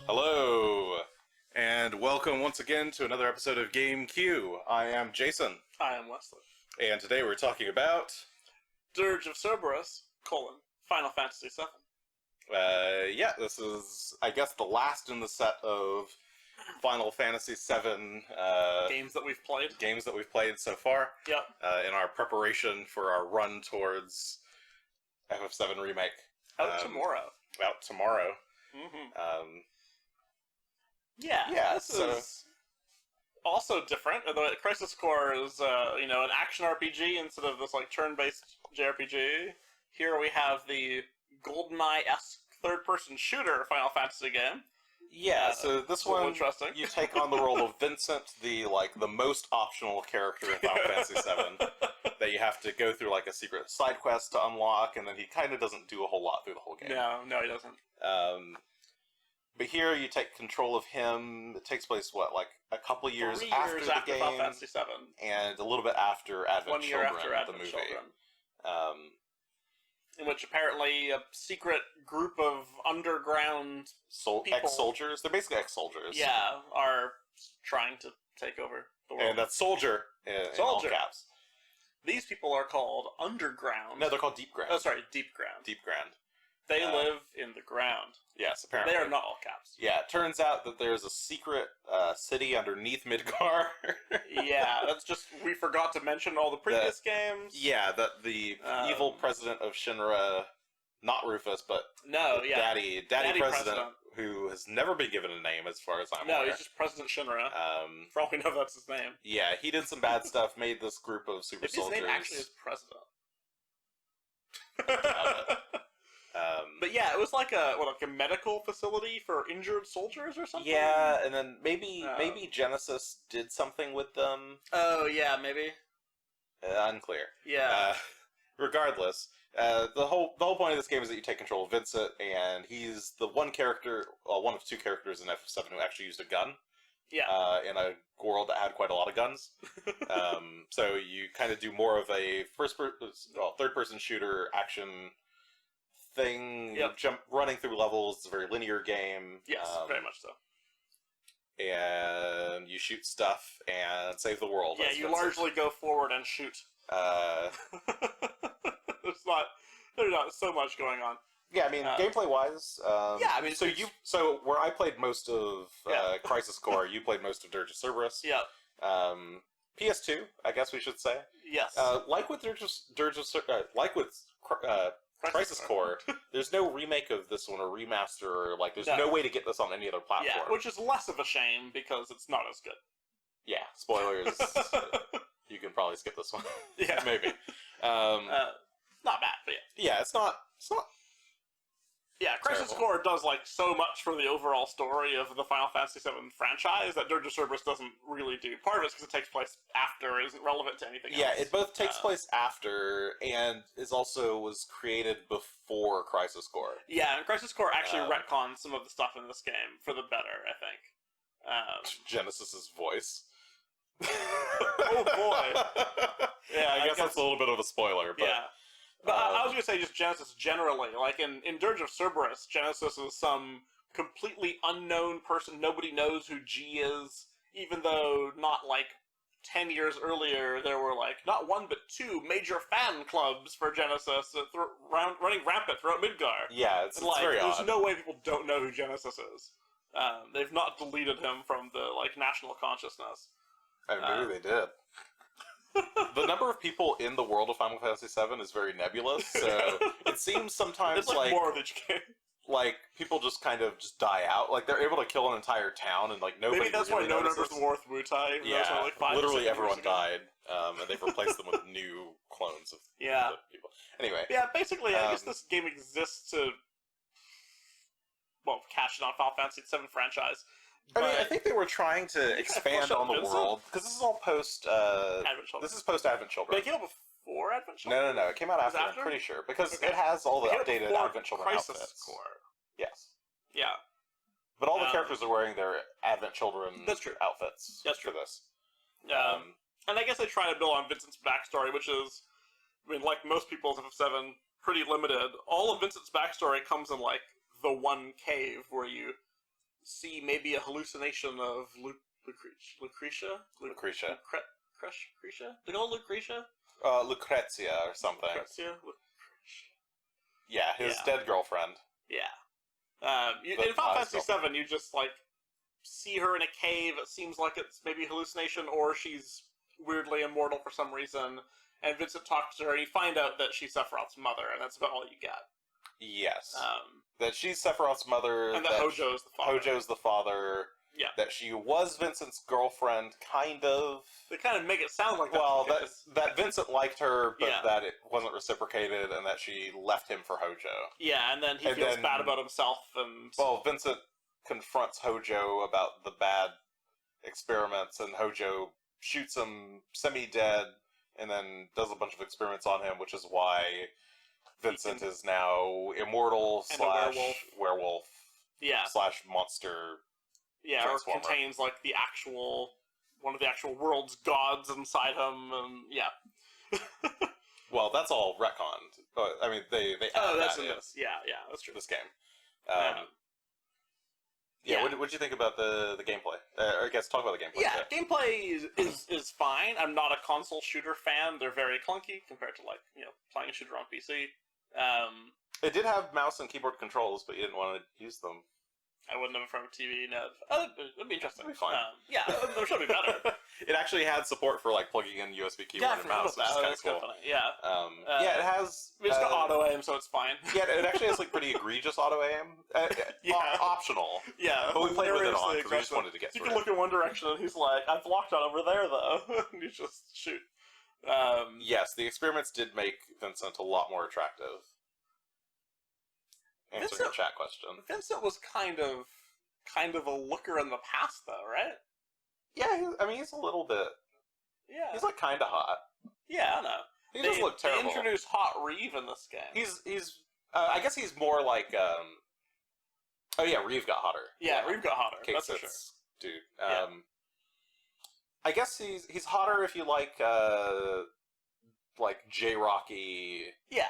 Hello, and welcome once again to another episode of Game Q. I am Jason. I am Wesley. And today we're talking about... Dirge of Cerberus, Final Fantasy VII. Yeah, this is, I guess, the last in the set of Final Fantasy VII... games that we've played. Games that we've played so far. Yep. In our preparation for our run towards FF7 Remake. Out tomorrow. Out tomorrow. Mm-hmm. Yeah, this is also different. Although Crisis Core is, an action RPG instead of this turn-based JRPG. Here we have the GoldenEye-esque third-person shooter Final Fantasy game. Yeah, so this one, interesting. You take on the role of Vincent, the most optional character in Final Fantasy VII, that you have to go through a secret side quest to unlock, and then he kind of doesn't do a whole lot through the whole game. No, he doesn't. But here you take control of him. It takes place, a couple years 3 after years the after game, Final Fantasy VII. And a little bit after Advent 1 year Children, after Advent the movie. Children. In which apparently a secret group of underground ex-soldiers. They're basically ex-soldiers. Yeah, are trying to take over the world. And that's soldier in all caps. These people are called Underground. No, they're called Deep Ground. Oh, sorry, Deep Ground. Deep Ground. They live in the ground. Yes, apparently. They are not all caps. Yeah, it turns out that there's a secret city underneath Midgar. Yeah, that's just... We forgot to mention all the previous games. Yeah, that the evil president of Shinra... Not Rufus, but Daddy president, who has never been given a name as far as I'm aware. No, he's just President Shinra. For all we know, that's his name. Yeah, he did some bad stuff, made this group of super soldiers. His name actually is President. But yeah, it was like a medical facility for injured soldiers or something? Yeah, and then maybe Genesis did something with them. Oh, yeah, maybe. Unclear. Yeah. Regardless, the whole point of this game is that you take control of Vincent, and he's the one of two characters in FF7 who actually used a gun. Yeah. In a world that had quite a lot of guns. So you kind of do more of a third-person shooter action thing. Yep. Running through levels. It's a very linear game. Yes, very much so. And you shoot stuff and save the world. Yeah, you largely go forward and shoot. There's not so much going on. Yeah, I mean, gameplay-wise... So where I played most of Crisis Core, you played most of Dirge of Cerberus. Yeah. PS2, I guess we should say. Yes. Like with Crisis Core, there's no remake of this one or remaster, or there's no way to get this on any other platform. Yeah, which is less of a shame because it's not as good. Yeah, spoilers. You can probably skip this one. Yeah. Maybe. Not bad, but yeah. Yeah, it's not Yeah, Crisis Core does so much for the overall story of the Final Fantasy VII franchise that Dirge of Cerberus doesn't really do. Part of it's because it takes place after, isn't relevant to anything else. Yeah, it both takes place after and was created before Crisis Core. Yeah, and Crisis Core actually retcons some of the stuff in this game for the better, I think. Genesis's voice. Oh boy. Yeah, I guess that's a little bit of a spoiler, but... Yeah. But I was going to say just Genesis generally. In Dirge of Cerberus, Genesis is some completely unknown person. Nobody knows who G is, even though not 10 years earlier there were not one but two major fan clubs for Genesis running rampant throughout Midgar. Yeah, it's very odd. There's no way people don't know who Genesis is. They've not deleted him from the national consciousness. I mean, maybe they did. The number of people in the world of Final Fantasy VII is very nebulous, so it seems sometimes it's more of each game. People just kind of die out. They're able to kill an entire town, and nobody. Maybe that's really why no members of the War of Wutai. Yeah, literally everyone died, and they've replaced them with new clones of people. Anyway. Yeah, basically, I guess this game exists to cash in on Final Fantasy VII franchise. I think they were trying to expand on the world, because this is all post... Advent Children. This is post-Advent Children. But it came out before Advent Children? No, it came out after, I'm pretty sure, because it has all the updated Advent Children outfits. Core. Yes. Yeah. But all the characters are wearing their Advent Children outfits That's true. for this. And I guess they try to build on Vincent's backstory, which is, I mean, like most people's FF7, pretty limited. All of Vincent's backstory comes in, like, the one cave where you see maybe a hallucination of Lucretia? Lucretia. Lucretia? They call it Lucretia? Lucrezia or something. Lucretia? Yeah, his dead girlfriend. Yeah. In Final Fantasy VII, you just, like, see her in a cave. It seems like it's maybe a hallucination, or she's weirdly immortal for some reason. And Vincent talks to her, and you find out that she's Sephiroth's mother, and that's about all you get. Yes. That she's Sephiroth's mother. And that Hojo's the father. Hojo's the father. Yeah. That she was Vincent's girlfriend, kind of. They kind of make it sound like that. Well, that Vincent liked her, but Yeah. that it wasn't reciprocated, and that she left him for Hojo. Yeah, and then he feels bad about himself, and... Well, Vincent confronts Hojo about the bad experiments, and Hojo shoots him semi-dead, and then does a bunch of experiments on him, which is why Vincent is now immortal / werewolf yeah. / monster. Yeah, or contains, like, one of the actual world's gods inside him, and yeah. Well, that's all retconned. I mean, they added that's that in in this. Yeah, that's true. this game. What'd you think about the gameplay? Or I guess talk about the gameplay. Yeah, gameplay is fine. I'm not a console shooter fan. They're very clunky compared to, like, playing a shooter on PC. It did have mouse and keyboard controls, but you didn't want to use them. I wouldn't have it from a TV. No, that'd be interesting. It'd be fine. It should be better. It actually had support for, like, plugging in USB keyboard and mouse, which is kind of cool. Yeah. It has... It's got auto aim, so it's fine. Yeah, it actually has, like, pretty egregious auto aim. Optional. Yeah. But we played with it on, because we just wanted to get through it. You can look in one direction, and he's like, I've blocked out over there, though. And you just shoot. Yes, the experiments did make Vincent a lot more attractive. Answering a chat question. Vincent was kind of a looker in the past, though, right? Yeah, he's a little bit... Yeah. He's, like, kind of hot. Yeah, I know. He doesn't look terrible. They introduced Hot Reeve in this game. He's I guess he's more like, oh yeah, Reeve got hotter. Yeah, Reeve got hotter, that's for sure. Dude. I guess he's hotter if you like J-Rocky... Yeah.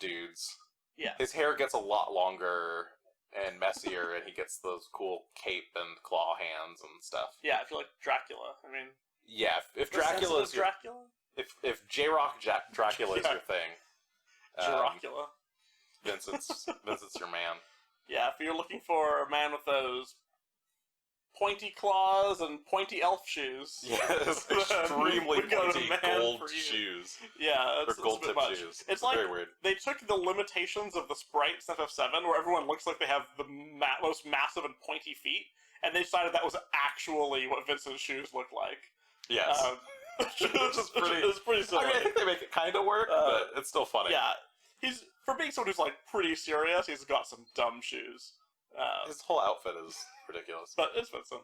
Dudes. Yeah. His hair gets a lot longer and messier, and he gets those cool cape and claw hands and stuff. Yeah, I feel like Dracula. I mean... Yeah, if Dracula is Dracula? If J-Rock Dracula is your thing... Dracula. Vincent's your man. Yeah, if you're looking for a man with those pointy claws and pointy elf shoes. Yes, extremely pointy gold shoes. Yeah, or gold tip shoes. It's like very weird. They took the limitations of the sprites in FF7, where everyone looks like they have the most massive and pointy feet, and they decided that was actually what Vincent's shoes look like. Yes. Which is pretty silly. I mean, I think they make it kind of work, but it's still funny. Yeah, for being someone who's, like, pretty serious, he's got some dumb shoes. His whole outfit is ridiculous. But it's Vincent.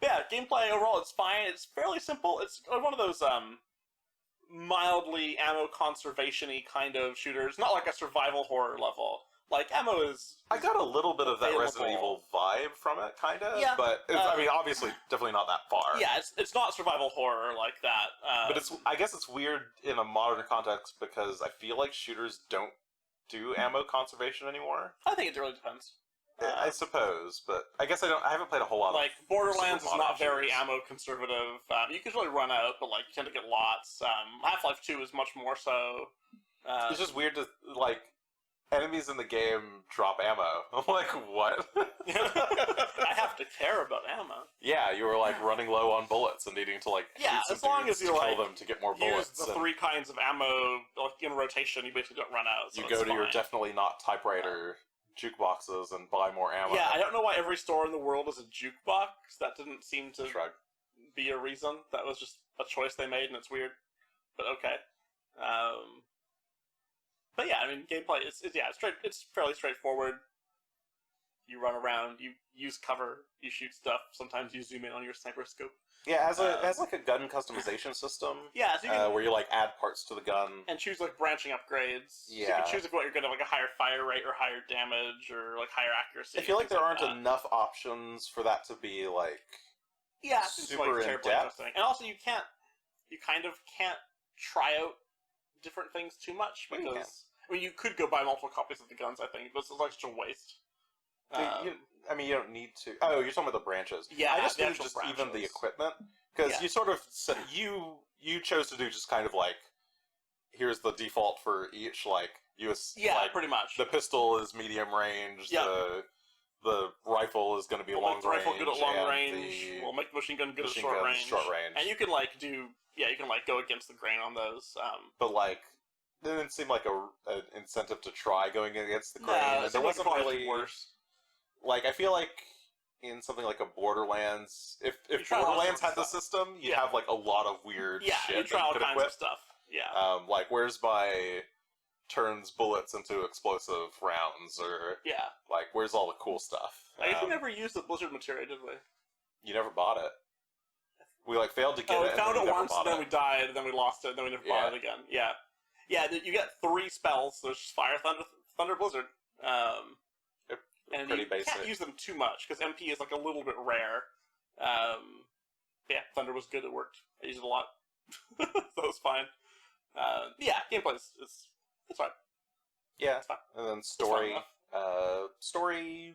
But yeah, gameplay overall, it's fine. It's fairly simple. It's one of those mildly ammo conservation-y kind of shooters. Not like a survival horror level. Like, ammo is... I got a little bit of that available. Resident Evil vibe from it, kind of. Yeah. But, I mean, obviously, definitely not that far. Yeah, it's not survival horror like that. But I guess it's weird in a modern context because I feel like shooters don't do ammo conservation anymore. I think it really depends. I suppose, but I guess I haven't played a whole lot like, of... Borderlands is not very ammo conservative. You can really run out, but, like, you tend to get lots. Half-Life 2 is much more so. It's just weird to, like... Enemies in the game drop ammo. I'm like, what? I have to care about ammo. Yeah, you were like running low on bullets and needing to like shoot some as long as you to like kill them to get more bullets. Use the 3 kinds of ammo like in rotation. You basically don't run out. So you go to your definitely not typewriter jukeboxes and buy more ammo. Yeah, I don't know why every store in the world is a jukebox. That didn't seem to be a reason. That was just a choice they made, and it's weird. But okay. But yeah, I mean, gameplay it's fairly straightforward. You run around, you use cover, you shoot stuff. Sometimes you zoom in on your sniper scope. Yeah, it has like a gun customization system. Yeah, so you can, where you like add parts to the gun and choose like branching upgrades. Yeah, so you can choose if you're going to like a higher fire rate or higher damage or like higher accuracy. I feel like there aren't enough options for that to be like super in depth. And also, you can't. you kind of can't try out different things too much, Well, you because you could go buy multiple copies of the guns, I think, but it's like such a waste. You don't need to. Oh, you're talking about the branches. Yeah, I just the mean actual just even the branches. equipment, because Yeah. you sort of said you chose to do just kind of like, here's the default for each, like Yeah, like pretty much. the pistol is medium range. Yep. The rifle is going to be We'll long make the range. rifle good at long and range. the We'll make the machine gun good at machine short gun's range. short range. And you can you can go against the grain on those. But like, it didn't seem like an incentive to try going against the grain. No, And there wasn't really worse. like, I feel like in something like a Borderlands, if try a lot of Borderlands had the stuff. system, you'd Yeah. have like a lot of weird Yeah, shit you try that all you could kinds equip. of stuff. Yeah. Like, where's my turns bullets into explosive rounds, or Yeah. like, where's all the cool stuff? I guess we never used the Blizzard material, did we? You never bought it. We like failed to get We it. found and it then we once, never then bought we died, then we lost it, and then we never bought it again. Yeah. Yeah, you get 3 spells. There's Fire, Thunder, Blizzard. And pretty you basic. can't use them too much, because MP is like a little bit rare. Yeah, Thunder was good, it worked. I used it a lot. So it was fine. Yeah, gameplay is it's fine. Yeah, It's fine. and then It's story. fine Story.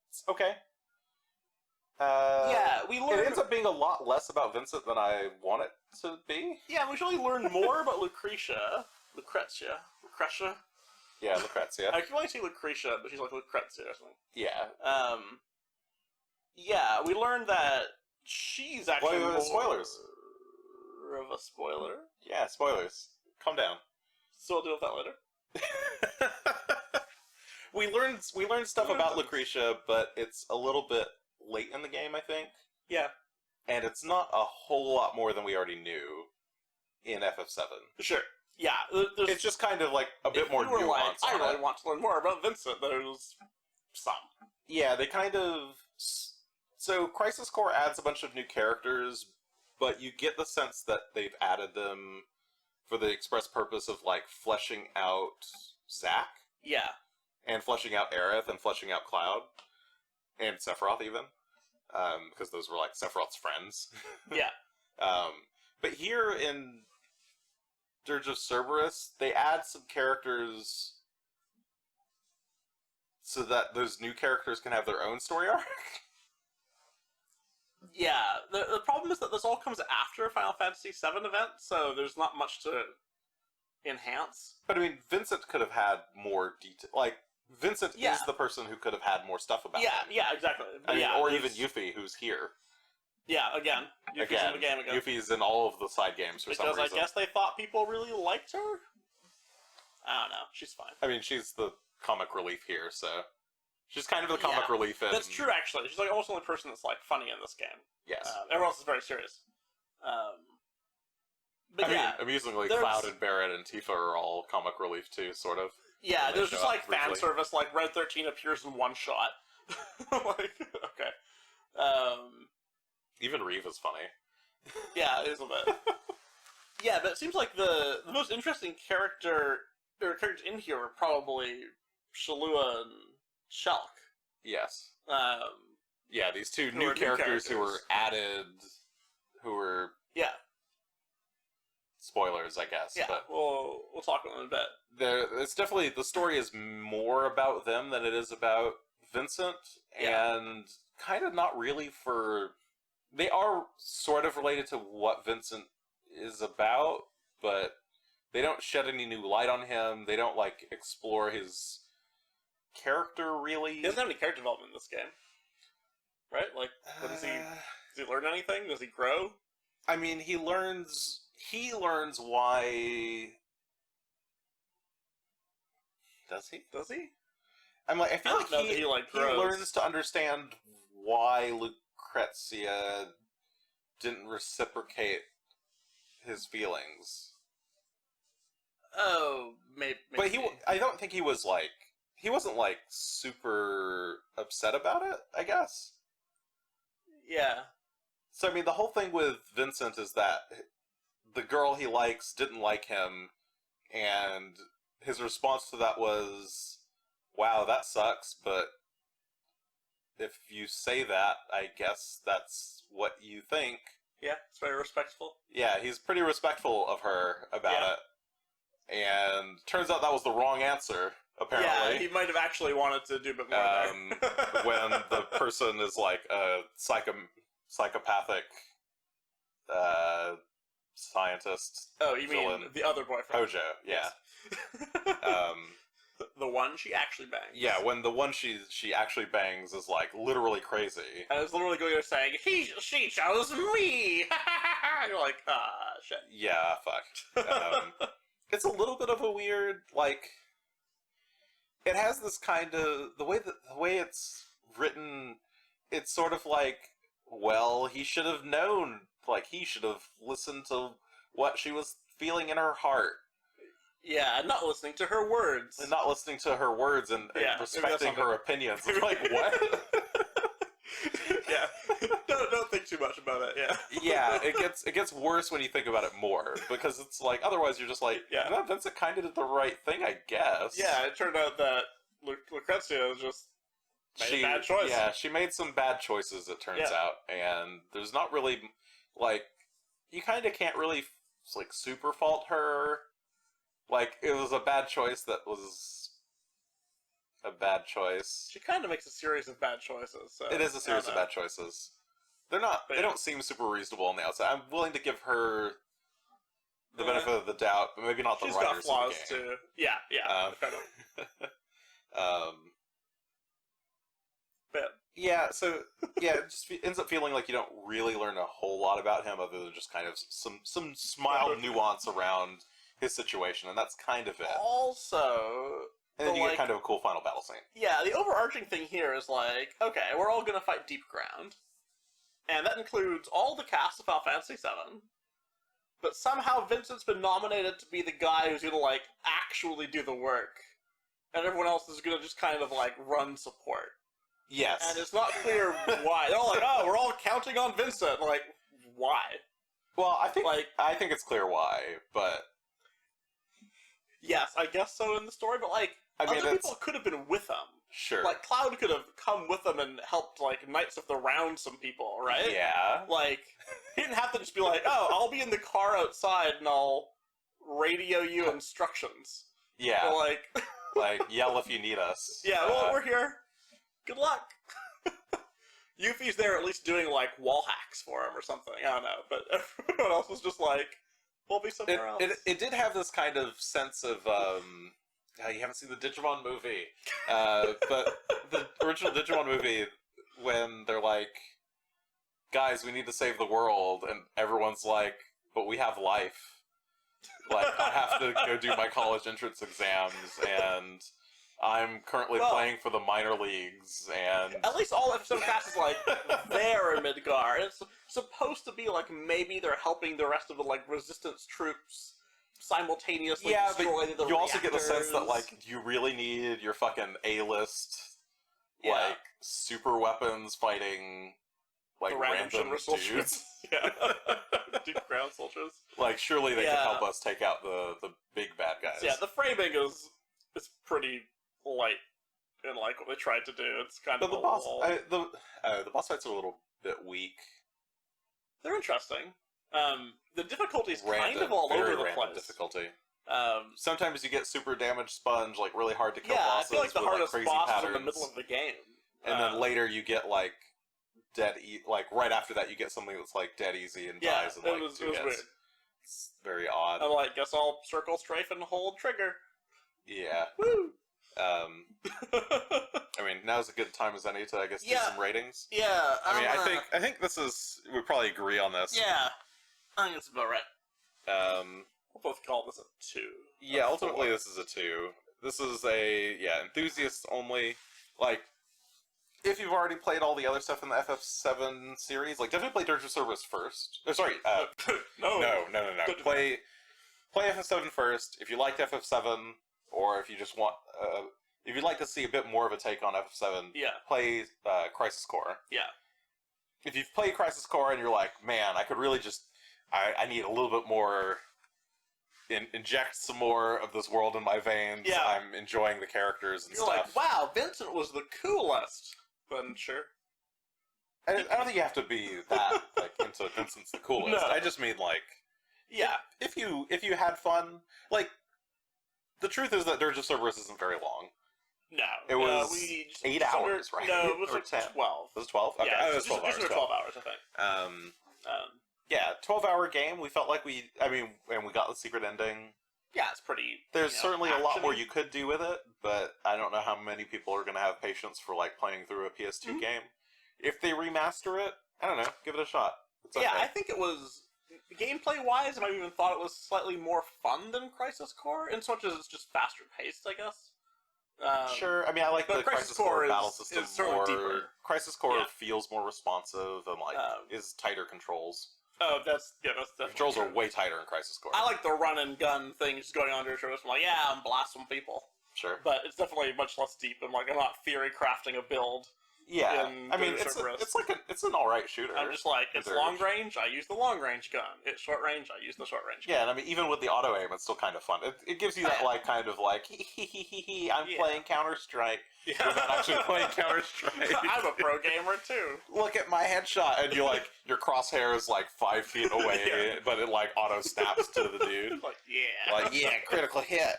It's okay. yeah, we It learned. ends up being a lot less about Vincent than I want it to be. Yeah, we usually learn more about Lucretia. Yeah, Lucrezia. I keep wanting to say Lucretia, but she's like Lucrezia or something. Yeah. Yeah, we learned that she's actually Well, more spoilers. of a spoiler. Yeah, spoilers. Calm down. So we'll deal with that later. we learned stuff We learned about things. Lucretia, but it's a little bit late in the game, I think. Yeah, And it's not a whole lot more than we already knew in FF7. sure. Yeah, there's, It's just kind of like a bit if more you were nuance like, I on really it. want to learn more about Vincent. There's some. Yeah, they kind of... So, Crisis Core adds a bunch of new characters, but you get the sense that they've added them for the express purpose of, like, fleshing out Zack, Yeah, and fleshing out Aerith, and fleshing out Cloud, and Sephiroth, even. Because those were, like, Sephiroth's friends. yeah, But here in Dirge of Cerberus, they add some characters so that those new characters can have their own story arc. yeah. The problem is that this all comes after Final Fantasy VII event, so there's not much to enhance. But I mean, Vincent could have had more detail. Like, Vincent Yeah. is the person who could have had more stuff about Yeah, him. yeah, exactly. I mean, yeah, or even there's- Yuffie, who's here. Yeah, again, Yuffie's in the game again. Yuffie's in all of the side games for some Because reason. I guess they thought people really liked her? I don't know. She's fine. I mean, she's the comic relief here, so... She's kind of the comic Yeah, relief in... That's true, actually. She's like almost the only person that's like funny in this game. Yes. Everyone else is very serious. But I yeah, mean, amusingly, there's- Cloud and Barret and Tifa are all comic relief too, sort of. yeah. they There's show just up like fan briefly. service. Like Red 13 appears in one shot. Like, okay. Even Reeve is funny. Yeah, it is a bit. Yeah, but it seems like the most interesting characters in here are probably Shalua and Shulk. Yes. Um, Yeah, these two Who new are new characters who were characters. added, who were yeah, spoilers, I guess. yeah. But We'll talk about them in a bit. it's definitely, the story is more about them than it is about Vincent, Yeah. and kind of not really for... They are sort of related to what Vincent is about, but they don't shed any new light on him. They don't, like, explore his character, really. He doesn't have any character development in this game, right? Like, what does he learn anything? Does he grow? I mean, he learns why... Does he? Does he? I'm like, I feel I like don't know that he, like, he grows. learns to understand why Lucrezia didn't reciprocate his feelings. Oh, maybe. But I don't think he was like, he wasn't like super upset about it, I guess. Yeah. So I mean, the whole thing with Vincent is that the girl he likes didn't like him, and his response to that was, wow, that sucks, but if you say that, I guess that's what you think, Yeah, it's very respectful. Yeah, he's pretty respectful of her about it. And turns out that was the wrong answer, apparently. Yeah, he might have actually wanted to do a bit more there. When the person is like a psychopathic scientist. Oh, you villain. mean the other boyfriend? Hojo, yeah. The one she actually bangs. Yeah, when the one she actually bangs is like literally crazy. And it's literally going there saying, she chose me! You're like, shit. Yeah, fuck. It's a little bit of a weird, like, it has this kind of, the way it's written, it's sort of like, well, he should have known, like, he should have listened to what she was feeling in her heart. Yeah, not listening to her words. And not listening to her words and respecting her opinions. It's like, what? Yeah. Don't think too much about it, yeah. Yeah, it gets worse when you think about it more. Because it's like, otherwise you're just like, yeah, no, Vincent kind of did the right thing, I guess. Yeah, it turned out that Lucrezia just made a bad choice. Yeah, she made some bad choices, it turns out. And there's not really, like, you kind of can't really, like, super fault her. Like, it was a bad choice that was a bad choice. She kind of makes a series of bad choices. So it is a series of bad choices. They're not, they don't seem super reasonable on the outside. I'm willing to give her the benefit of the doubt, but maybe not the writers of the game. She's got flaws too. Yeah. But yeah, so it just ends up feeling like you don't really learn a whole lot about him other than just kind of some mild nuance around his situation, and that's kind of it. Also, and then you get kind of a cool final battle scene. Yeah, the overarching thing here is like, okay, we're all gonna fight Deep Ground, and that includes all the cast of Final Fantasy VII. But somehow Vincent's been nominated to be the guy who's gonna like actually do the work, and everyone else is gonna just kind of like run support. Yes, and it's not clear why. They're all like, "Oh, we're all counting on Vincent." Like, why? Well, I think it's clear why, but. Yes, I guess so in the story, but like, other people could have been with him. Sure. Like, Cloud could have come with them and helped, like, Knights of the Round some people, right? Yeah. Like, he didn't have to just be like, oh, I'll be in the car outside and I'll radio you instructions. Yeah. Or like... like, yell if you need us. Yeah, well, we're here. Good luck. Yuffie's there at least doing, like, wall hacks for him or something. I don't know, but everyone else was just like... We'll be somewhere else. It did have this kind of sense of, you haven't seen the Digimon movie, but the original Digimon movie, when they're like, guys, we need to save the world, and everyone's like, but we have life. Like, I have to go do my college entrance exams, and I'm currently playing for the minor leagues, and... At least all episode cast is, like, there in Midgar. It's supposed to be, like, maybe they're helping the rest of the, like, resistance troops simultaneously destroy the you also get the sense that, like, you really need your fucking A-list, like, super weapons fighting, like, random dudes. Deep Ground soldiers. Like, surely they can help us take out the big bad guys. Yeah, the framing is pretty light in, like, what they tried to do. It's kind of the boss fights are a little bit weak. They're interesting. The difficulty's kind of all over the place. Difficulty. Sometimes you get super damage sponge, like really hard to kill bosses. I feel like the hardest crazy boss patterns. is in the middle of the game. And then later you get like like right after that you get something that's like dead easy and dies in like 2 hits. Weird. It's very odd. I'm like, guess I'll circle strafe and hold trigger. Yeah. Woo! I mean, now's a good time as any to, I guess, do some ratings. Yeah. I think this is, we probably agree on this. Yeah. I think it's about right. We'll both call this a 2. Yeah, ultimately this is a 2. This is a, enthusiasts only. Like, if you've already played all the other stuff in the FF7 series, like, definitely play Dirge of Cerberus first. Oh, sorry, No. Play FF7 first. If you liked FF7, or if you just want, if you'd like to see a bit more of a take on FF7, play Crisis Core. Yeah. If you've played Crisis Core and you're like, man, I could really just, I need a little bit more, inject some more of this world in my veins. Yeah. I'm enjoying the characters and stuff. You're like, wow, Vincent was the coolest. Then sure. I don't think you have to be that like into Vincent's the coolest. No. I just mean like, Yeah. if you had fun, like, the truth is that Dirge of Cerberus isn't very long. No. It was we 8 hours, right? No, it was Or like 10. 12. Was it 12? Okay, Yeah, it was 12 hours. just 12 hours, I think. Yeah, 12-hour game. We felt like and we got the secret ending. Yeah, it's pretty. There's certainly a lot action-y. more you could do with it, but I don't know how many people are going to have patience for like playing through a PS2 game. If they remaster it, I don't know, give it a shot. It's okay. Yeah, I think it was gameplay-wise. I might even thought it was slightly more fun than Crisis Core, in so much as it's just faster paced, I guess. Sure, I mean, I like but the Crisis Crisis Core Core battle is system certainly more. deeper. Crisis Core Yeah. feels more responsive and like is tighter controls. Oh, that's definitely Controls true. are way tighter in Crisis Core. I like the run and gun things going on to show us. I'm like, yeah, I'm blasting people. Sure. But it's definitely much less deep. I'm not theory crafting a build. Yeah, in I mean, Dirge of Cerberus. it's an alright shooter. I'm just like, it's Dirge. long range, I use the long range gun. It's short range, I use the short range gun. Yeah, and I mean, even with the auto aim, it's still kind of fun. It gives you that like kind of like I'm playing Counter Strike. Yeah. You're not actually playing Counter Strike. I'm a pro gamer too. Look at my headshot, and your crosshair is like 5 feet away, but it like auto snaps to the dude. Like, yeah, critical hit.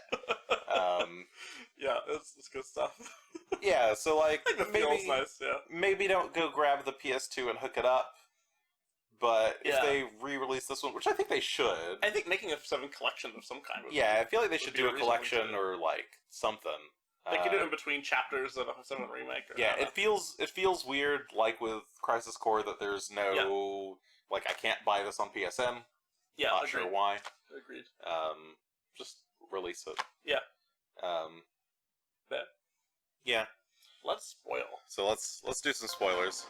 Yeah, it's good stuff. Yeah, so like It feels nice. Yeah. Maybe don't go grab the PS2 and hook it up. But if Yeah. they re-release this one, which I think they should, I think making a 7 collection of some kind would I feel like they would should be do a a reasonable collection thing to do. or like something. They could do it in between chapters of a 7 remake. Or Yeah, it feels weird, like with Crisis Core, that there's no like I can't buy this on PSN. Yeah, Not agreed. sure why. Agreed. Just release it. Yeah. Bet. Yeah. Let's spoil. So let's do some spoilers.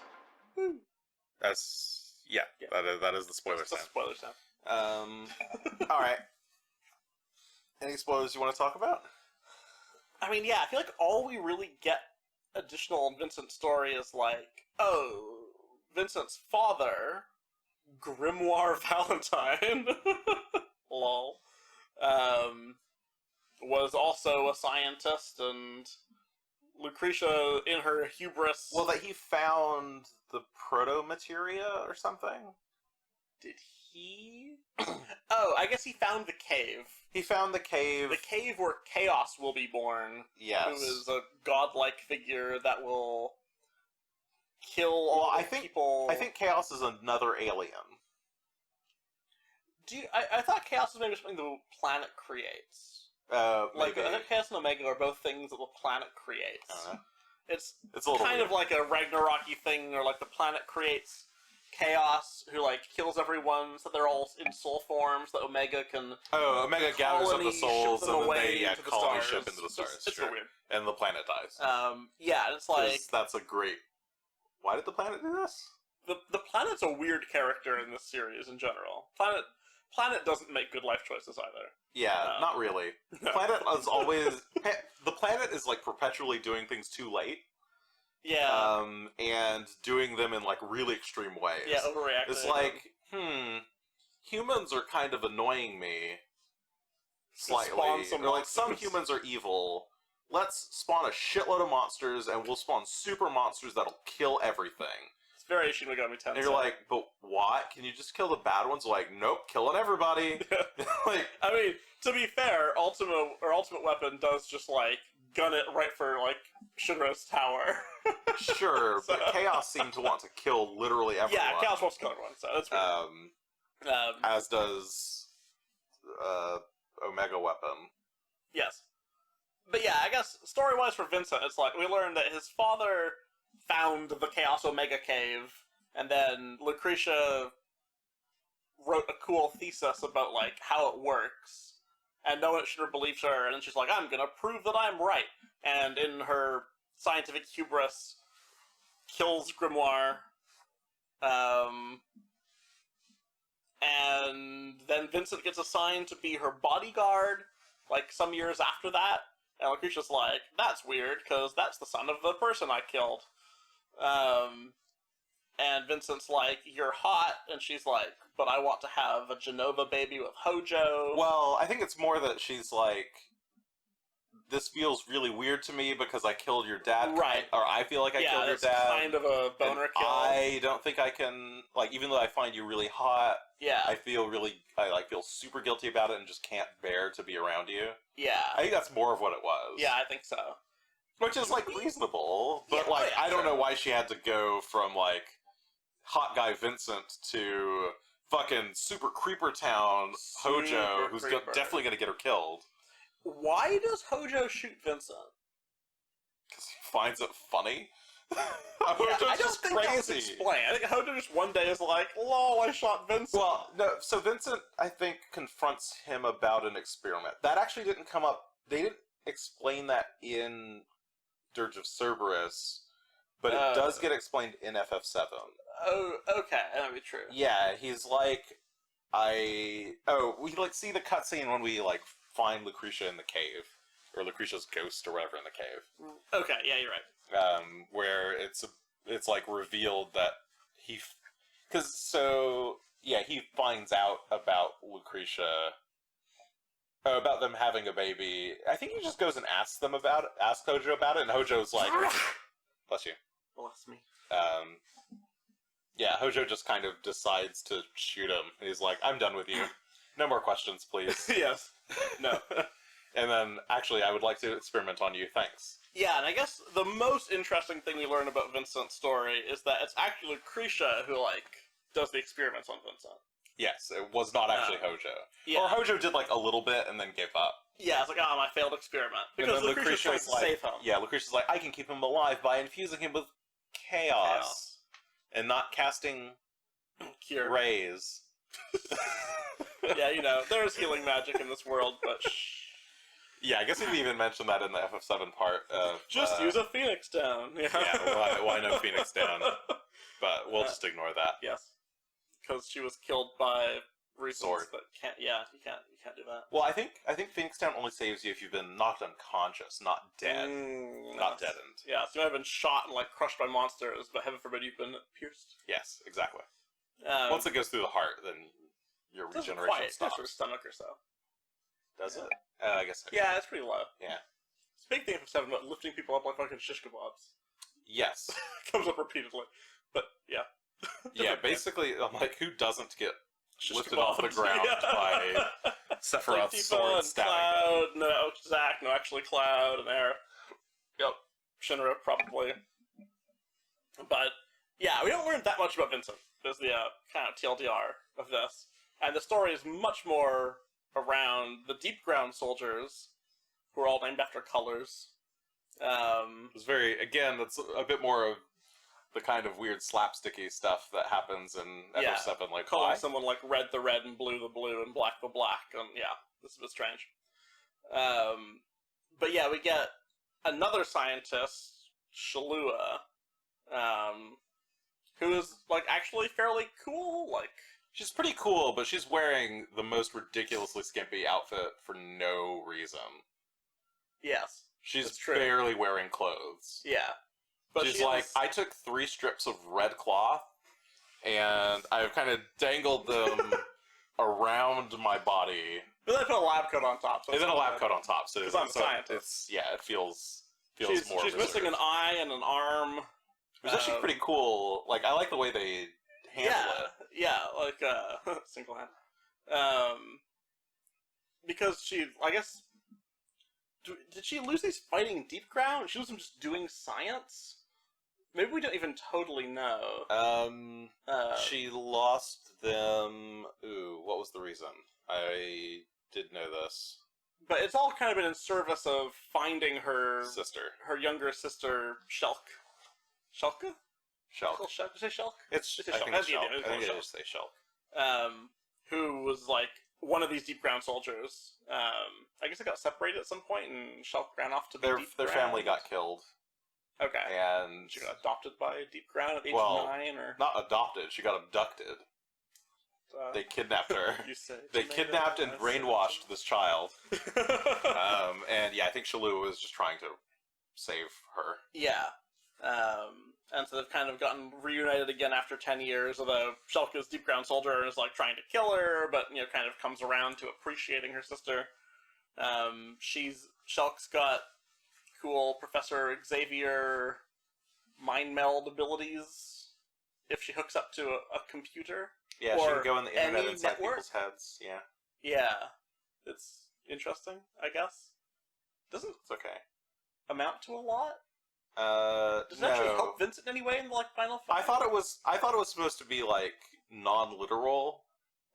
Woo. That's Yeah. that is the spoiler That's sound. spoiler sound. All right. Any spoilers you want to talk about? I mean, yeah, I feel like all we really get additional in Vincent's story is like, oh, Vincent's father, Grimoire Valentine, lol, was also a scientist, and Lucretia, in her hubris... Well, that he found the proto-materia or something? Did he? Oh, I guess he found the cave. He found the cave. The cave where Chaos will be born. Yes. Who is a godlike figure that will kill all people. I think Chaos is another alien. I thought Chaos was maybe something the planet creates. Like, maybe. I think Chaos and Omega are both things that the planet creates. I don't know. It's a little kind weird. of like a Ragnarok-y thing, or like the planet creates Chaos, who like kills everyone, so they're all in soul forms that Omega can. Oh, Omega gathers up the colony souls, ship them and then away they into the colony stars. ship into the stars. It's sure. weird. And the planet dies. Yeah, it's like 'Cause that's a great. Why did the planet do this? the planet's a weird character in this series in general. Planet doesn't make good life choices either. Yeah, not really. No. Planet is always. The planet is like perpetually doing things too late. Yeah. And doing them in like really extreme ways. Yeah, overreacting. It's like, humans are kind of annoying me slightly. Spawn some Or like some monsters. humans are evil. Let's spawn a shitload of monsters, and we'll spawn super monsters that'll kill everything. It's very Shin Megami Tensei. And you're like, but what? Can you just kill the bad ones? Like, nope, killing everybody. Like, I mean, to be fair, Ultimate Weapon does just like gun it right for like Shinra's tower. sure, So- but Chaos seemed to want to kill literally everyone. Yeah, Chaos wants to kill everyone, so that's weird. As does Omega Weapon. Yes. But yeah, I guess story-wise for Vincent, it's like we learned that his father found the Chaos Omega Cave, and then Lucretia wrote a cool thesis about like how it works, and no one should have believed her, and then she's like, I'm gonna prove that I'm right, and in her scientific hubris, kills Grimoire, and then Vincent gets assigned to be her bodyguard, like some years after that, and Lucretia's like, that's weird, because that's the son of the person I killed. And Vincent's like, you're hot, and she's like, but I want to have a Genova baby with Hojo. Well, I think it's more that she's like, this feels really weird to me because I killed your dad. Right. Or I feel like I killed your it's dad. kind of a boner and kill. I don't think I can, like, even though I find you really hot, Yeah. I feel feel super guilty about it and just can't bear to be around you. Yeah. I think that's more of what it was. Yeah, I think so. Which is, like, reasonable. But, Yeah, like, yeah, I don't sure. know why she had to go from, like, hot guy Vincent to fucking super creeper town Hojo, who's definitely going to get her killed. Why does Hojo shoot Vincent? Because he finds it funny. I don't just think crazy. that's explained. I think Hojo just one day is like, lol, I shot Vincent. Well, no, so Vincent, I think, confronts him about an experiment. That actually didn't come up. They didn't explain that in Dirge of Cerberus, but it does get explained in FF7. Oh, okay, that'd be true. Yeah, he's like, we like see the cutscene when we like find Lucretia in the cave, or Lucretia's ghost or whatever in the cave. Okay, yeah, you're right. Where it's like revealed that he finds out about Lucretia, about them having a baby. I think he just goes and asks Hojo about it, and Hojo's like, bless you. Bless me. Yeah, Hojo just kind of decides to shoot him. He's like, I'm done with you. No more questions, please. Yes. No. And then, actually, I would like to experiment on you. Thanks. Yeah, and I guess the most interesting thing we learn about Vincent's story is that it's actually Lucretia who, like, does the experiments on Vincent. Yes, it was not actually Hojo. Yeah. Or Hojo did, like, a little bit and then gave up. Yeah, it's like, my failed experiment. Because Lucretia's trying to save him. Yeah, Lucretia's like, I can keep him alive by infusing him with chaos. And not casting Cure. rays. Yeah, there's healing magic in this world, but shh. Yeah, I guess we didn't even mention that in the FF7 part. Just use a Phoenix Down. Yeah, why no Phoenix Down? But we'll just ignore that. Yes. Because she was killed by reasons Sword. that can't, you can't do that. Well, I think Phoenix Down only saves you if you've been knocked unconscious, not dead. Not deadened. Yeah, so you might have been shot and, like, crushed by monsters, but heaven forbid you've been pierced. Yes, exactly. Once it goes through the heart, then your regeneration stops. It stomach or so. Does it? I guess so. Yeah, it's pretty low. Yeah. It's a big thing for 7 about lifting people up like fucking shish kebabs. Yes. Comes up repeatedly. But, yeah. Yeah, basically, I'm like, who doesn't get Shish lifted kebabs. off the ground by Sephiroth's sword stabbing Cloud, no, Zack, no, actually Cloud, and Air. Yep. Shinra, probably. But, yeah, we don't learn that much about Vincent. There's the kind of TLDR of this. And the story is much more around the deep ground soldiers, who are all named after colors. It's very, again, that's a bit more of the kind of weird slapsticky stuff that happens in FF7, like calling someone like red the red and blue the blue and black the black, and yeah, this is a bit strange. But yeah, we get another scientist, Shalua, who is like actually fairly cool, like... She's pretty cool, but she's wearing the most ridiculously skimpy outfit for no reason. Yes. She's barely wearing clothes. Yeah. But she's like, I took 3 strips of red cloth, and I've kind of dangled them around my body. But then I put a lab coat on top. So and then a lab coat on top. So because I'm a scientist. It feels more She's missing an eye and an arm. It was actually pretty cool. Like, I like the way they handle it. Yeah, like, single hand. Because she, I guess... Did she lose these fighting deep ground? She lose them just doing science? Maybe we don't even totally know. She lost them... Ooh, what was the reason? I did know this. But it's all kind of been in service of finding her... sister. Her younger sister, Shulk. Shulka? Shulk. Did you say Shulk? I think it's Shulk. I think I just say Shulk. Who was, like, one of these deep ground soldiers. I guess they got separated at some point, and Shulk ran off to the deep ground. Their family got killed. Okay. And she got adopted by Deep Ground at the age of 9, or not adopted. She got abducted. They kidnapped her. They kidnapped and brainwashed this child. And yeah, I think Shalua was just trying to save her. Yeah. And so they've kind of gotten reunited again after 10 years, although Shulk is Deep Ground Soldier and is like trying to kill her, but kind of comes around to appreciating her sister. Shulk's got cool Professor Xavier mind meld abilities if she hooks up to a computer. Yeah, she can go in the internet any inside network. people's heads. Yeah. Yeah. It's interesting, I guess. Doesn't It's okay. amount to a lot? Does it no. actually help Vincent in any way in the final fight? I thought it was supposed to be like non-literal,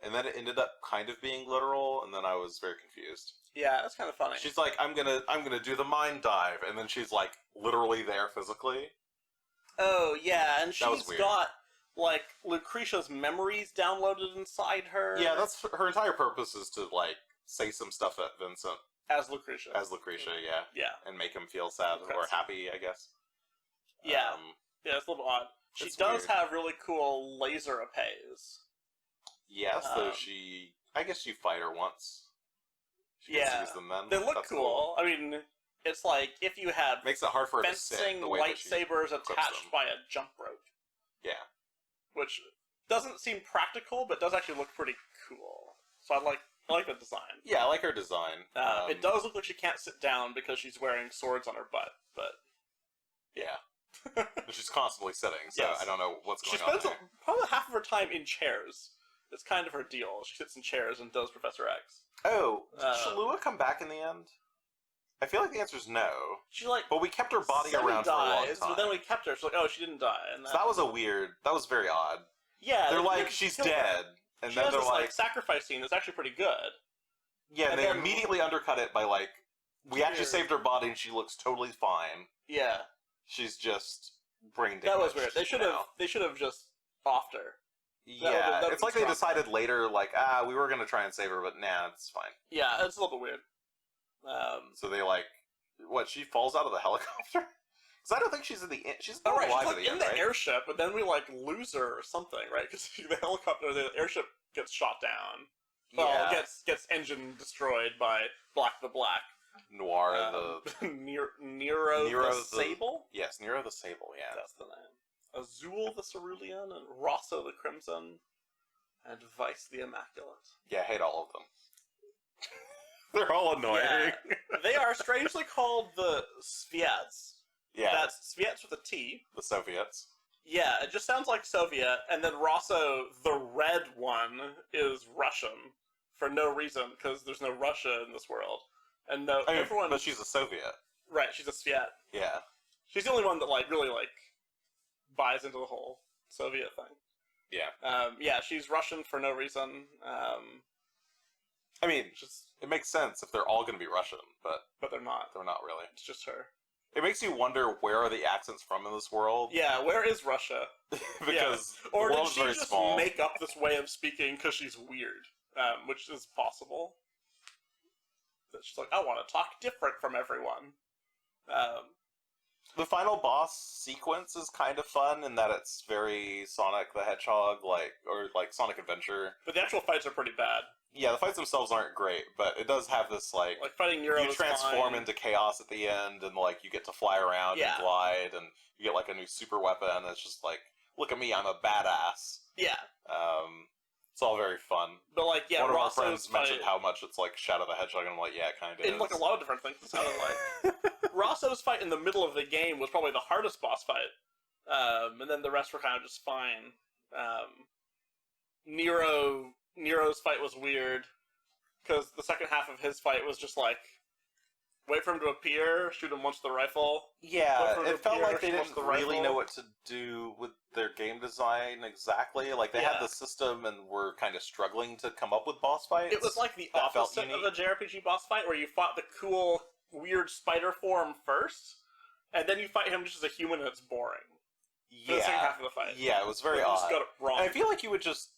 and then it ended up kind of being literal, and then I was very confused. Yeah, that's kind of funny. She's like, I'm gonna do the mind dive, and then she's like literally there physically. Oh yeah, and That was she's weird. got like Lucretia's memories downloaded inside her. Yeah, that's her entire purpose is to like say some stuff at Vincent as Lucretia. yeah, Yeah. and make him feel sad or happy, I guess. Yeah. Yeah, it's a little odd. She does have really cool laser epées. Yes, though I guess you fight her once. She gets to use them then. They look cool. I mean, it's like if you had makes it hard for her to sit, fencing the way lightsabers attached by a jump rope. Yeah. Which doesn't seem practical, but does actually look pretty cool. So I like the design. Yeah, I like her design. It does look like she can't sit down because she's wearing swords on her butt, but yeah. She's constantly sitting, so yes. I don't know what's going on. She spends probably half of her time in chairs. It's kind of her deal. She sits in chairs and does Professor X. Oh, did Shalua come back in the end? I feel like the answer is no. But we kept her body around for a long time. But then we kept her. She's like, oh, she didn't die. And so that was that was very odd. Yeah. They're like, she's dead. And then they're like sacrifice scene that's actually pretty good. Yeah, and they immediately undercut it by like, we actually saved her body and she looks totally fine. Yeah. She's just brain damaged. That was weird. They should have just offed her. Yeah, it's like they decided later, like, we were going to try and save her, but nah, it's fine. Yeah, it's a little bit weird. So they like, she falls out of the helicopter? Because I don't think she's in the, she's not alive she's at the end, in the airship, but then we like lose her or something, right? Because the airship gets shot down. Well, gets engine destroyed by Black the Black. Noir Nero the Sable? Yes, Nero the Sable, yeah. That's the name. Azul the Cerulean, and Rosso the Crimson, and Vice the Immaculate. Yeah, I hate all of them. They're all annoying. Yeah. They are strangely called the Sviets. Yeah. That's Sviets with a T. The Soviets. Yeah, it just sounds like Soviet, and then Rosso, the red one, is Russian for no reason, because there's no Russia in this world. And everyone... But she's a Soviet. Right, she's a Sviet. Yeah. She's the only one that, really, buys into the whole Soviet thing. Yeah. Yeah, she's Russian for no reason. I mean, it makes sense if they're all going to be Russian, but they're not. They're not really. It's just her. It makes you wonder, where are the accents from in this world? Yeah, where is Russia? Because or the world did is she very just small. make up this way of speaking because she's weird, which is possible. That she's like, I want to talk different from everyone. The final boss sequence is kind of fun in that it's very Sonic the Hedgehog, or Sonic Adventure. But the actual fights are pretty bad. Yeah, the fights themselves aren't great, but it does have this like fighting Nero. You transform into chaos at the end, and you get to fly around and glide, and you get a new super weapon. And it's just like, look at me, I'm a badass. Yeah. It's all very fun. But one of our friends mentioned how much it's like Shadow the Hedgehog, and I'm like, yeah, it kind of is. In a lot of different things, it sounded like. Rosso's fight in the middle of the game was probably the hardest boss fight, and then the rest were kind of just fine. Nero's fight was weird, because the second half of his fight was just wait for him to appear, shoot him once with the rifle. Yeah, it felt like they didn't really know what to do with their game design exactly. They had the system and were kind of struggling to come up with boss fights. It was like the opposite of a JRPG boss fight, where you fought the cool, weird spider form first, and then you fight him just as a human and it's boring. Yeah. The second half of the fight. Yeah, it was very odd. You just got it wrong. And I feel like you would just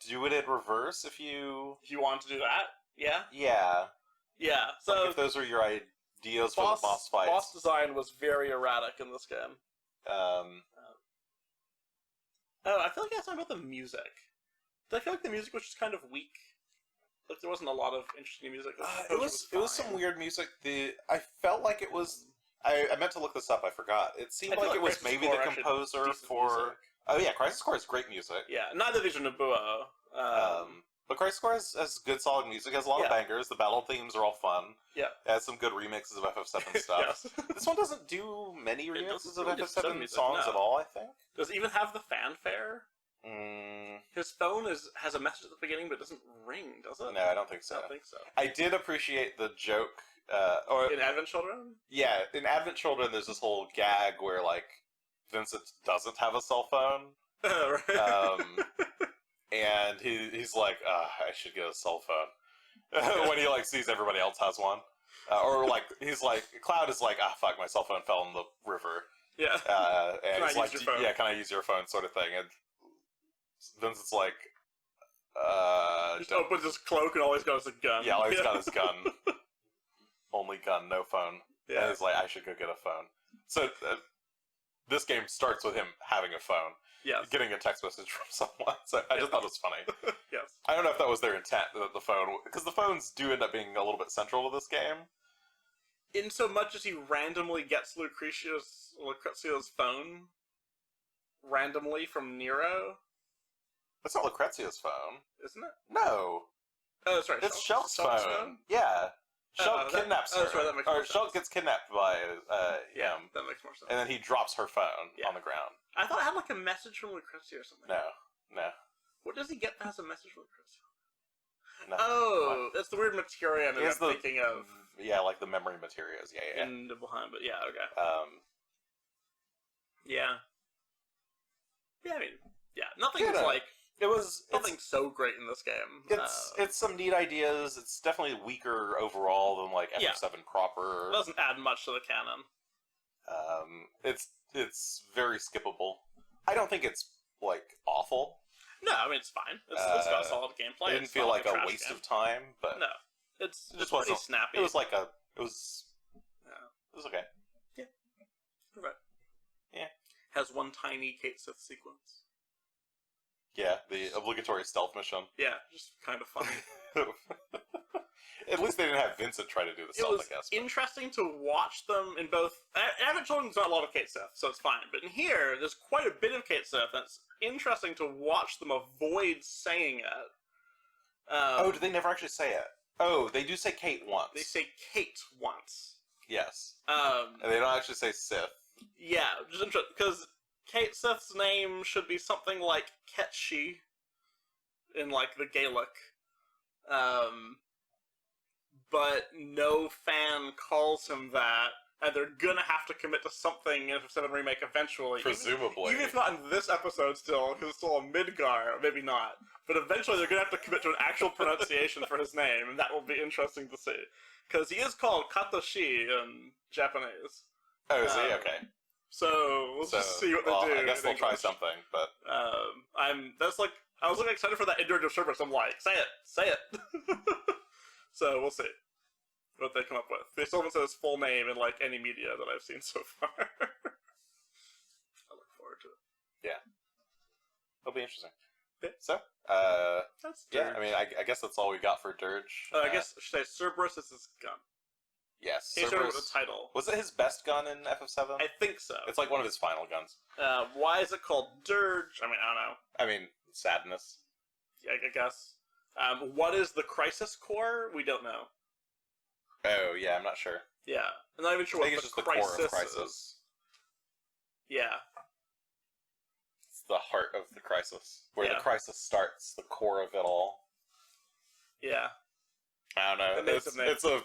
do it in reverse if you... If you wanted to do that? Yeah? Yeah. Yeah, so... if those were your ideas for the boss fights. Boss design was very erratic in this game. Oh, I feel like I was talking about the music. Did I feel like the music was just kind of weak? There wasn't a lot of interesting music. It was some weird music. I felt like it was... I meant to look this up, I forgot. It seemed like it was maybe the composer for... Music. Oh yeah, Crisis Core is great music. Yeah, neither of these are Nobuo. But Crisis Core has good, solid music. It has a lot of bangers. The battle themes are all fun. Yeah. It has some good remixes of FF7 stuff. Yes. This one doesn't do many remixes of really do some FF7 music, songs no. at all, I think. Does it even have the fanfare? His phone has a message at the beginning, but it doesn't ring, does it? No, I don't think so. I don't think so. I did appreciate the joke. In Advent Children? Yeah, in Advent Children, there's this whole gag where, like, Vincent doesn't have a cell phone. Right. And he's like, I should get a cell phone. When he, like, sees everybody else has one. Or, like, he's like, Cloud is like, fuck, my cell phone fell in the river. Yeah. And he's like, use your phone? yeah, can I use your phone, sort of thing. And Vincent's like, Just opens his cloak and all he's got is a gun. yeah, all he's got is gun. Only gun, no phone. Yeah. And he's like, I should go get a phone. So, this game starts with him having a phone. Yes. Getting a text message from someone. So I just thought it was funny. Yes. I don't know if that was their intent, that the phone... Because the phones do end up being a little bit central to this game. In so much as he randomly gets Lucrezia's phone randomly from Nero, It's not Lucrezia's phone. isn't it? No. Oh, sorry. It's Shulk's phone. Yeah. Shulk kidnaps her. sorry, that makes more or Shulk sense. gets kidnapped by Yeah, him. that makes more sense. And then he drops her phone Yeah. on the ground. I thought it had like a message from Lucrezia or something. No. What does he get that has a message from Lucrezia? No. Oh, that's the weird materia He has I'm thinking of. Yeah, like the memory materials. Yeah. In the behind, but yeah, okay. Yeah. Yeah, I mean, yeah, nothing's like... Nothing so great in this game. It's some neat ideas. It's definitely weaker overall than like FF7 proper. It doesn't add much to the canon. It's very skippable. I don't think it's like awful. No, I mean it's fine. It's got solid gameplay. It didn't feel like a waste of time, but no, it's it just pretty wasn't snappy. It was okay. Yeah, right. Yeah, has one tiny Kate Sith sequence. Yeah, the obligatory stealth mission. Yeah, just kind of funny. At least they didn't have Vincent try to do the stealth, I guess. It was interesting to watch them in both... Advent Children's not a lot of Kate Sith, so it's fine. But in here, there's quite a bit of Kate Sith, and it's interesting to watch them avoid saying it. Do they never actually say it? Oh, they do say Kate once. They say Kate once. Yes. And they don't actually say Sith. Yeah, just interesting, because Kate Sith's name should be something like Ketshi in, like, the Gaelic. But no fan calls him that, and they're gonna have to commit to something in FF7 Remake eventually. Presumably. Even if not in this episode still, because it's still a Midgar, maybe not. But eventually they're gonna have to commit to an actual pronunciation for his name, and that will be interesting to see. Because he is called Katoshi in Japanese. Oh, is he? Okay. So, we'll just see what they do. I guess they'll try something, but... I was really excited for that in Dirge of Cerberus. I'm like, say it! So, we'll see what they come up with. They still haven't said his full name in, like, any media that I've seen so far. I look forward to it. Yeah. It'll be interesting. Yeah. So, that's Dirge. I mean, I guess that's all we got for Dirge. I guess, should I say Cerberus is his gun? Yes. He started with the title. Was it his best gun in FF7? I think so. It's like one of his final guns. Why is it called Dirge? I mean, I don't know. I mean, sadness. Yeah, I guess. What is the Crisis Core? We don't know. Oh, yeah, I'm not sure. Yeah. I'm not even sure I think what it's the just the core Crisis of Crisis. is. Yeah. It's the heart of the Crisis. Where Yeah. the Crisis starts, the core of it all. Yeah. I don't know. Amazing name. It's a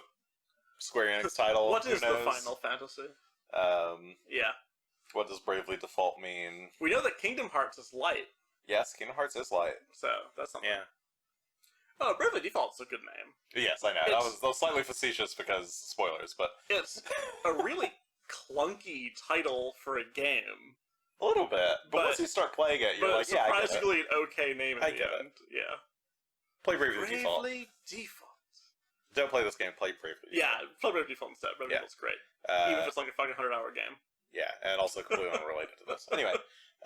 Square Enix title. What Who is the knows? Final Fantasy? Yeah. What does Bravely Default mean? We know that Kingdom Hearts is light, Yes, Kingdom Hearts is light. so that's something. Yeah. Oh, Bravely Default's a good name. Yes, I know. That was slightly facetious because spoilers, but... It's a really clunky title for a game. A little bit. But once you start playing it, you're like, yeah, I get it. surprisingly an okay name at the end. Yeah. Play Bravely Default. Bravely Default. Don't play this game, play Bravely Default. Yeah, play Bravely Default instead. Bravely Default's great. Even if it's like a fucking 100-hour game. Yeah, and also completely unrelated to this. Anyway,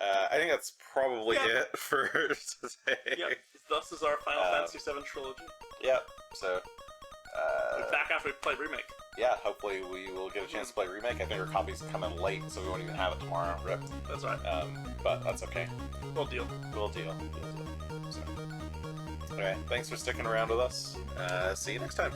I think that's probably it for today. Yep. Thus is our Final Fantasy VII trilogy. Yep. So, We're back after we played Remake. yeah, hopefully we will get a chance to play Remake. I think our copy's coming late, so we won't even have it tomorrow. Rip. That's right. But that's okay. We'll deal. We'll deal. So, okay, thanks for sticking around with us. See you next time.